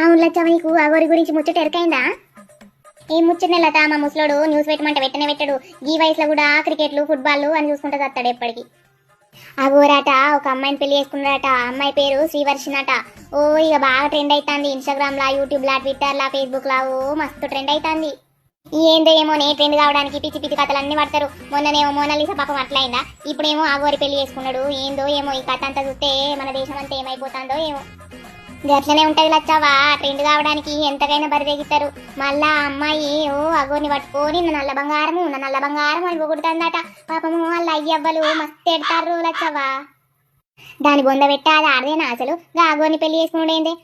అవును లచ్చవ్వ, నీకు అగోరి గురించి ముచ్చట ఎరకైందా? ఏం ముచ్చట లత, మా ముసలోడు న్యూస్ పెట్టమంటే వెంటనే పెట్టాడు. ఈ వయసులో కూడా క్రికెట్లు ఫుట్బాల్ అని చూసుకుంటూ వస్తాడు ఎప్పటికి. అగోరాట ఒక అమ్మాయిని పెళ్లి చేసుకున్నాడట. అమ్మాయి పేరు శ్రీవర్షినట. ఓ ఇక బాగా ట్రెండ్ అవుతుంది ఇన్స్టాగ్రామ్ లా, యూట్యూబ్ లా, ట్విట్టర్ లా, ఫేస్బుక్ లా. ఓ మస్తు ట్రెండ్ అవుతుంది. ఏందో ఏమో నే ట్రెండ్ కావడానికి పిచ్చి పిచ్చి కథలు అన్ని పడతారు. మొన్ననేమో మోనాలిసా పాపం అట్లయిందా, ఇప్పుడేమో ఆగోరి పెళ్లి చేసుకున్నాడు. ఏందో ఏమో ఈ కథ అంతా చూస్తే మన దేశం అంతా ఏమైపోతుందో ఏమో. గట్లనే ఉంటది లచ్చవ్వ, ట్రెండ్ కావడానికి ఎంతకైనా బరిదెగిస్తారు. మళ్ళా ఆ అమ్మాయి ఓ అగోని పట్టుకొని నా నల్ల బంగారము అని పొగుడుతుందట. పాపము వాళ్ళ అయ్యవ్వలు మస్తు ఎడతారు లచ్చవ్వ. దాని బొంద పెట్టాలి ఆడదేనా అసలు? అగోని పెళ్లి చేసుకున్నాడేందే,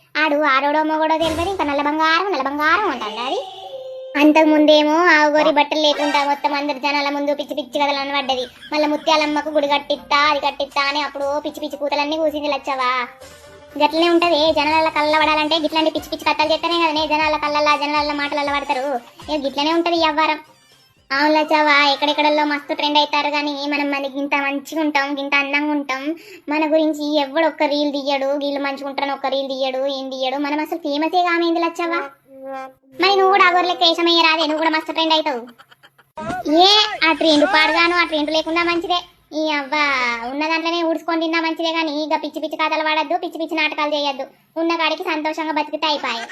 ఆడోడో మొగడో తెలియదు, ఇంకా నల్ల బంగారం అంటుంది అది. అంతకు ముందేమో ఆగోరి బట్టలు లేకుండా మొత్తం అందరి జనాల ముందు పిచ్చి పిచ్చి కథలు అనబడ్డది. మళ్ళీ ముత్యాలమ్మకు గుడి కట్టిస్తా అది కట్టిస్తా అని అప్పుడు పిచ్చి పిచ్చి కూతలన్నీ కూసింది లచ్చవ్వ. గట్లనే ఉంటది, జనాల కళ్ళ పడాలంటే గిట్లాంటి పిచ్చి పిచ్చి కథలు చేస్తేనే కదనే జనాల మాటలలో పడతారు. ఇక గిట్లనే ఉంటది ఈ వ్యవహారం. అవును లచ్చవ్వ, ఎక్కడెక్కడల్లో మస్తు ట్రెండ్ అవుతారు. కానీ మనం మనకి ఇంత మంచిగా ఉంటాం, ఇంత అందంగా ఉంటాం. మన గురించి ఎవడు ఒక్క రీల్ తీయడు, వీళ్ళు మంచిగా ఉంటారని ఒక్క రీల్ తీయడు, ఏం తీయడు. మనం అసలు ఫేమసే కామైంది లచ్చవ్వ. మరి నువ్వు కూడా అగోర్లకి వేషమయ్యరాదే, నువ్వు కూడా మస్తు ట్రెండ్ అవుతావు. ఏ ఆ ట్రెండ్ పాడుగాను, ఆ ట్రెండ్ లేకుండా మంచిదే. ఈ అవ్వ ఉన్న దాంట్లోనే ఊడ్చుకొని తిన్నా మంచిదే. కానీ ఇక పిచ్చి పిచ్చి కథలు పడద్దు, పిచ్చి పిచ్చి నాటకాలు చేయొద్దు. ఉన్న కాడికి సంతోషంగా బతికితే అయిపోయాయి.